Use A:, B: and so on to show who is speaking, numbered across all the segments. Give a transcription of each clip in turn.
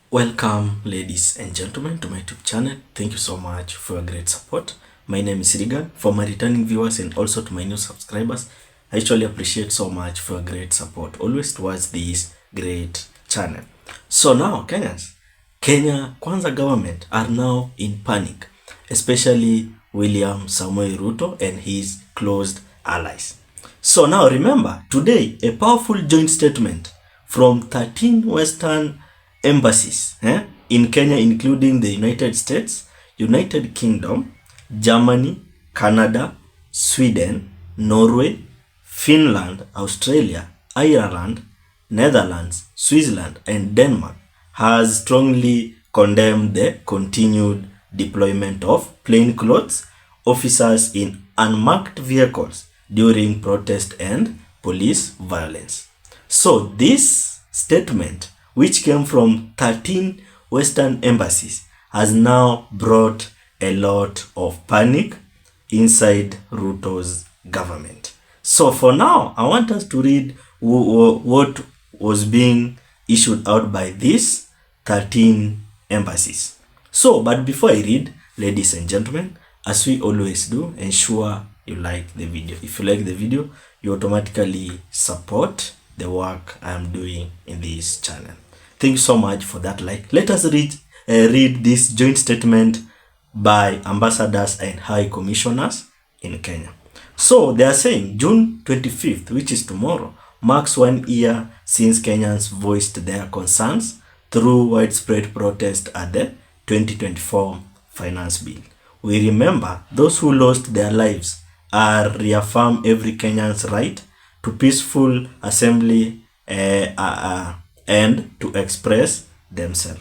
A: Welcome, ladies and gentlemen, to my YouTube channel. Thank you so much for your great support. My name is Rigan. For my returning viewers and also to my new subscribers, I actually appreciate so much for your great support always towards this great channel. So now, Kenya Kwanza government are now in panic, especially William Samoei Ruto and his closed allies. So now remember, today a powerful joint statement from 13 Western embassies in Kenya, including the United States, United Kingdom, Germany, Canada, Sweden, Norway, Finland, Australia, Ireland, Netherlands, Switzerland, and Denmark, has strongly condemned the continued deployment of plainclothes officers in unmarked vehicles during protest and police violence. So this statement, which came from 13 Western embassies, has now brought a lot of panic inside Ruto's government. So for now, I want us to read what was being issued out by these 13 embassies. So, but before I read, ladies and gentlemen, as we always do, ensure you like the video. If you like the video, you automatically support the work I am doing in this channel. Thank you so much for that like. Let us read this joint statement by ambassadors and high commissioners in Kenya. So they are saying June 25th, which is tomorrow, marks 1 year since Kenyans voiced their concerns through widespread protest at the 2024 finance bill. We remember those who lost their lives are reaffirm every Kenyan's right to peaceful assembly and to express themselves.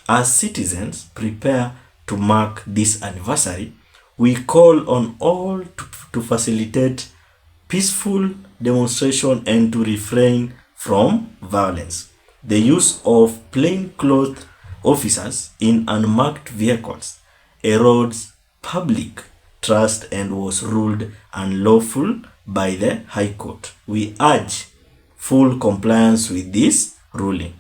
A: As citizens prepare to mark this anniversary, we call on all to facilitate peaceful demonstration and to refrain from violence. The use of plainclothes officers in unmarked vehicles erodes public trust and was ruled unlawful by the High Court. We urge full compliance with this ruling.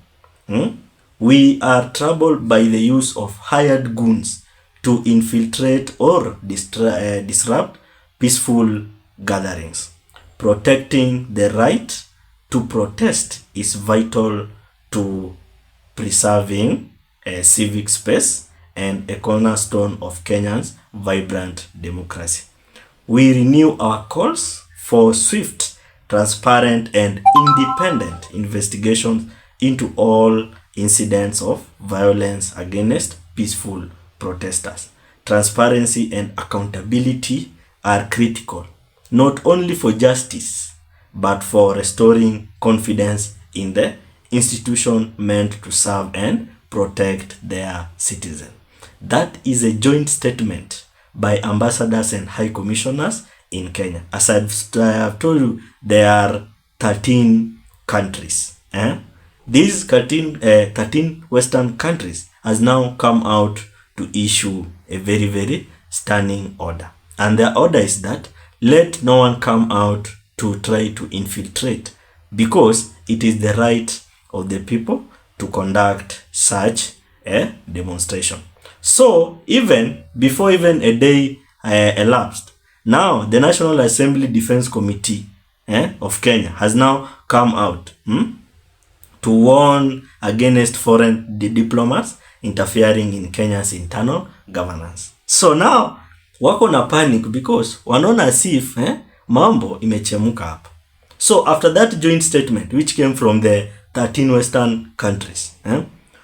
A: We are troubled by the use of hired goons to infiltrate or disrupt peaceful gatherings. Protecting the right to protest is vital to preserving a civic space and a cornerstone of Kenya's vibrant democracy. We renew our calls for swift, transparent, and independent investigations into all incidents of violence against peaceful protesters. Transparency and accountability are critical, not only for justice, but for restoring confidence in the institution meant to serve and protect their citizens. That is a joint statement by ambassadors and high commissioners in Kenya. As I have told you, there are 13 countries. These 13 Western countries has now come out to issue a very, very stunning order. And their order is that let no one come out to try to infiltrate, because it is the right of the people to conduct such a demonstration. So even before even a day elapsed, now the National Assembly Defense Committee of Kenya has now come out to warn against foreign diplomats interfering in Kenya's internal governance. So now wako na panic because wanaona as if mambo imechemuka hapa. So after that joint statement which came from the 13 Western countries,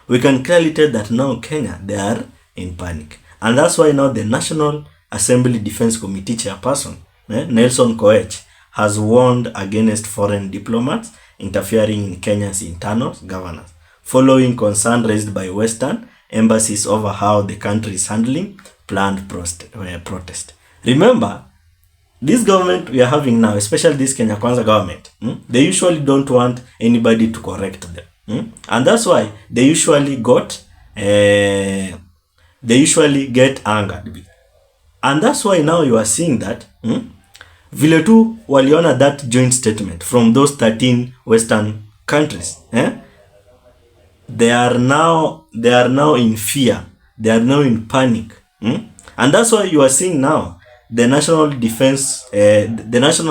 A: we can clearly tell that now Kenya, they are in panic. And that's why now the National Assembly Defense Committee chairperson, Nelson Koech, has warned against foreign diplomats interfering in Kenya's internal governance, following concern raised by Western embassies over how the country is handling planned protest. Remember, this government we are having now, especially this Kenya Kwanza government, they usually don't want anybody to correct them. And that's why they usually get angered. And that's why now you are seeing that vile tu waliona that joint statement from those 13 Western countries, they are now in fear. They are now in panic. And that's why you are seeing now the National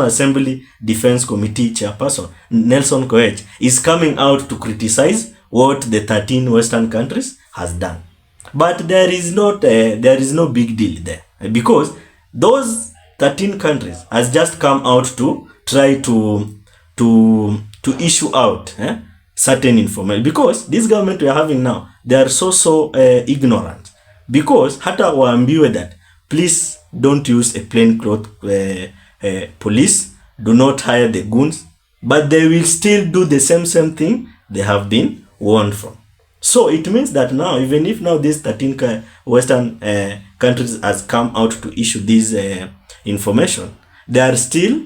A: Assembly Defense Committee chairperson Nelson Koech is coming out to criticize what the 13 Western countries has done. But there is no big deal there, because those 13 countries has just come out to try to issue out certain information, because this government we are having now, they are so ignorant, because hata waambiwe that please don't use a plainclothes police, do not hire the goons, but they will still do the same thing they have been warned from. So it means that now, even if now these 13 Western countries has come out to issue this information, they are still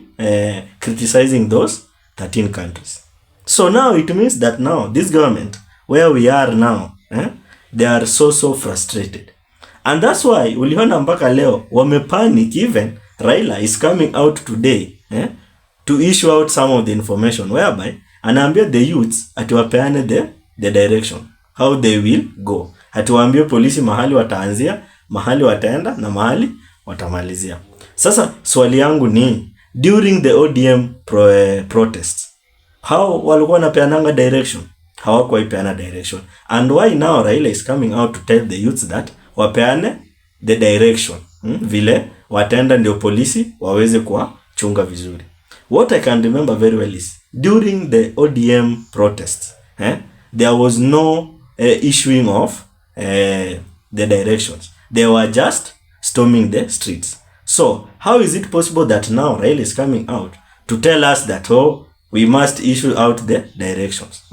A: criticizing those 13 countries. So now it means that now this government, where we are now, they are so frustrated. And that's why uliona mpaka leo wamepanic. Even Raila is coming out today to issue out some of the information, whereby anaambia the youths atiwapeane the direction how they will go. Atiwaambie polisi mahali wataanzia, mahali wataenda na mahali watamalizia. Sasa swali yangu ni, during the ODM protests, how walikuwa wanapeananga direction? Hawakuwa ipeana direction. And why now Raila is coming out to tell the youths that wapeane the direction, vile wataenda ndio polisi waweze kuwachunga vizuri. What I can remember very well is during the ODM protests, there was no issuing of the directions. They were just storming the streets. So how is it possible that now Raila is coming out to tell us that, oh, we must issue out the directions?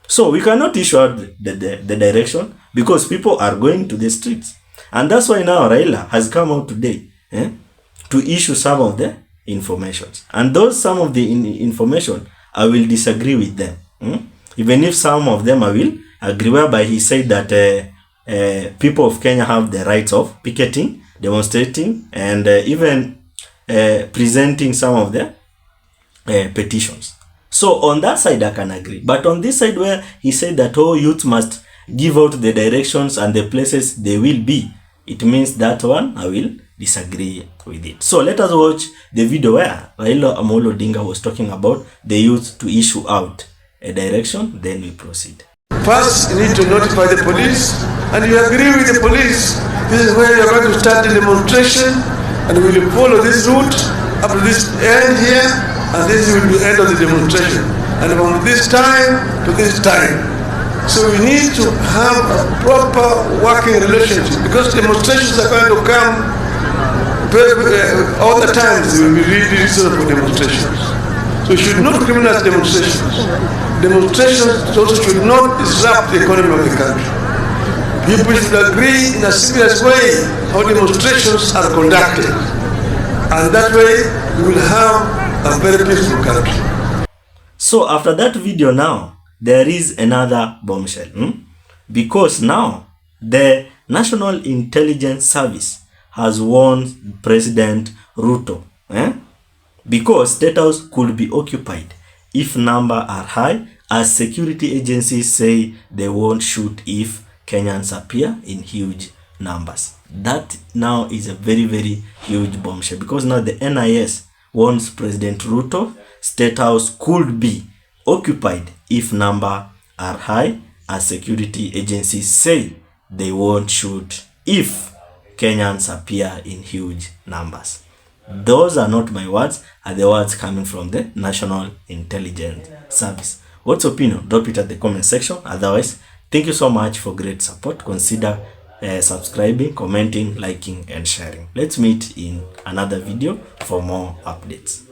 A: So we cannot issue out the direction, because people are going to the streets. And that's why now Raila has come out today to issue some of the informations. And those some of the information, I will disagree with them. Even if some of them I will agree, whereby he said that people of Kenya have the rights of picketing, demonstrating, and even presenting some of the petitions. So on that side I can agree. But on this side where he said that, oh, youth must give out the directions and the places they will be, it means that one I will disagree with it. So let us watch the video where Raila Odinga was talking about the youth to issue out a direction, then we proceed.
B: First, you need to notify the police, and you agree with the police. This is where you are going to start the demonstration, and we will follow this route up to this end here, and this will be the end of the demonstration. And from this time to this time. So we need to have a proper working relationship, because demonstrations are going to come all the time. There will be reasons for demonstrations. So we should not criminalize demonstrations. Demonstrations also should not disrupt the economy of the country. People should agree in a serious way how demonstrations are conducted. And that way we will have a very peaceful country.
A: So after that video now, there is another bombshell. Because now the National Intelligence Service has warned President Ruto because State House could be occupied if numbers are high, as security agencies say they won't shoot if Kenyans appear in huge numbers. That now is a very huge bombshell, because now the NIS warns President Ruto State House could be occupied if numbers are high, as security agencies say they won't shoot if Kenyans appear in huge numbers. Those are not my words, are the words coming from the National Intelligence Service. What's your opinion? Drop it at the comment section. Otherwise, thank you so much for great support. Consider subscribing, commenting, liking, and sharing. Let's meet in another video for more updates.